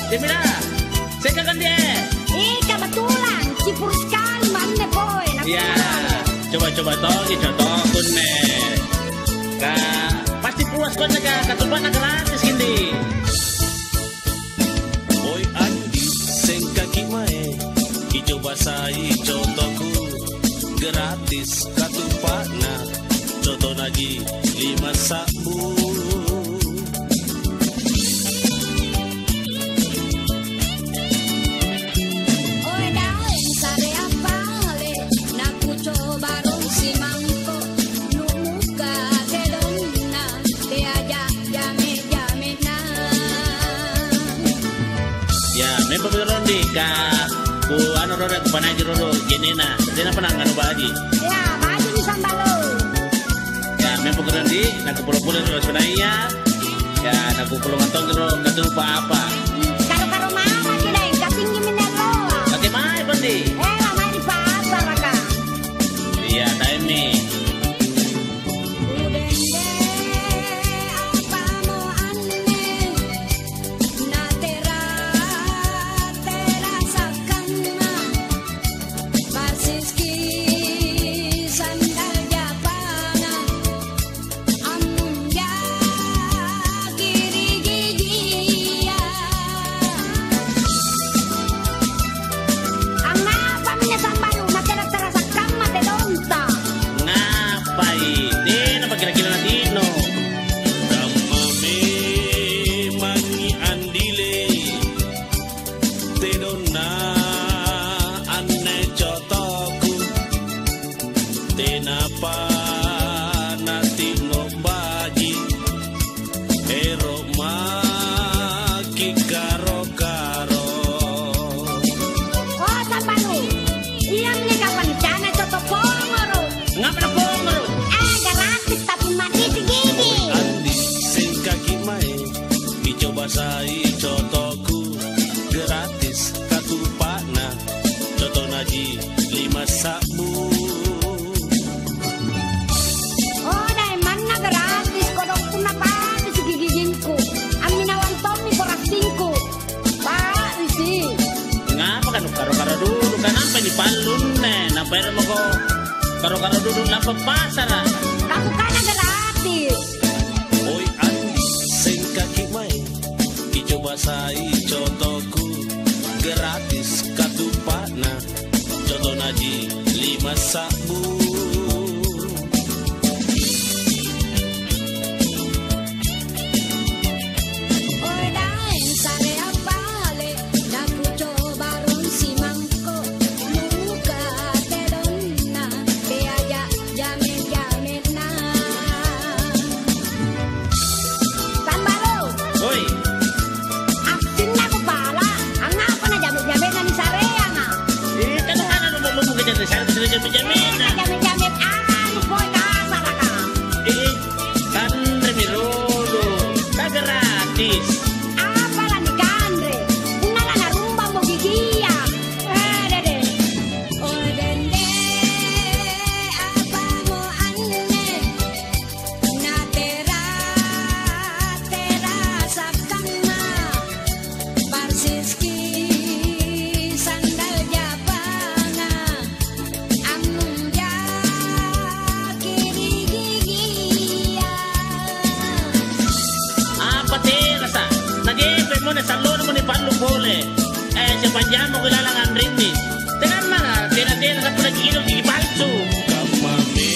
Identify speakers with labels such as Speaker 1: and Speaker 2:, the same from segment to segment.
Speaker 1: Jamila, saya kangen dia.
Speaker 2: Kebetulan, cipur sekali mana boy.
Speaker 1: Iya, coba-coba toh, dicontohkan nih. Pasti puas kau naga, katupan naga gratis gini.
Speaker 3: Boy Andi, sing kaki mae, coba saya contohku gratis katupana, contoh lagi 5 sabu.
Speaker 1: Memang berondi kak, ku anu roda ku panaji rodo, jenena, jenena pernah nganu baji.
Speaker 2: Ya, baji di sambalo.
Speaker 1: Ya, memang berondi, nak pulau-pulau rodo sebenarnya, ya nak pulau ngantong rodo, kata lupa apa.
Speaker 2: Karo-karo mama kita yang katinggi minero.
Speaker 1: Kata mai bondi.
Speaker 2: Mama di pasar kak.
Speaker 1: Iya, taimi.
Speaker 3: Tenapa nanti ngobaji ero maki karo-karo.
Speaker 2: Oh Sambalo, ilang ni kapan jana coto pongoro.
Speaker 1: Ngapa na pongoro?
Speaker 2: Gratis tapi mati segini.
Speaker 3: Andi sing kaki mae, dicoba saya cotoku gratis katupana, contoh naji 5 sabu.
Speaker 1: Karo-karo dulu kan apa di palun nih, nampai mau kok karo-karo dulu napa pasar.
Speaker 2: Aku kan gratis.
Speaker 3: Boy Andi sing kaki main, dicoba saya contohku gratis katupana, contoh naji 5 sabu.
Speaker 2: Jamin-jamin anu boy kasar kak.
Speaker 1: Kan remiro dulu, tak gratis.
Speaker 2: Apalah nih kandre, unalan rumba mau gigia. Dede, oh dende, apa mau aneh? Na tera sakana, Barsiski sandal Japana.
Speaker 1: Salon mo ni Pablo Pole. Sepanjang mo kilalangan rin ni. Tengan mana, tena-tena sa pula gilong di palsu.
Speaker 3: Kamame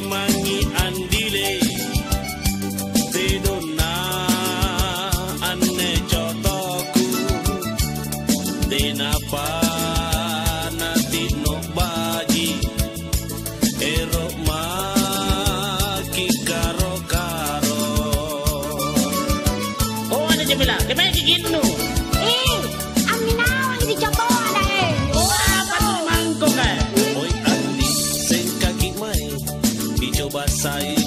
Speaker 3: mangi andile, tedona ane cotoku, tenapa nanti no baji, ero maki karo-karo.
Speaker 1: Jamila, kemana gigino?
Speaker 2: Ang minawan di Japan
Speaker 1: Wah, paano mangkok
Speaker 3: Boy Andi, sing kaki mae, dicoba saya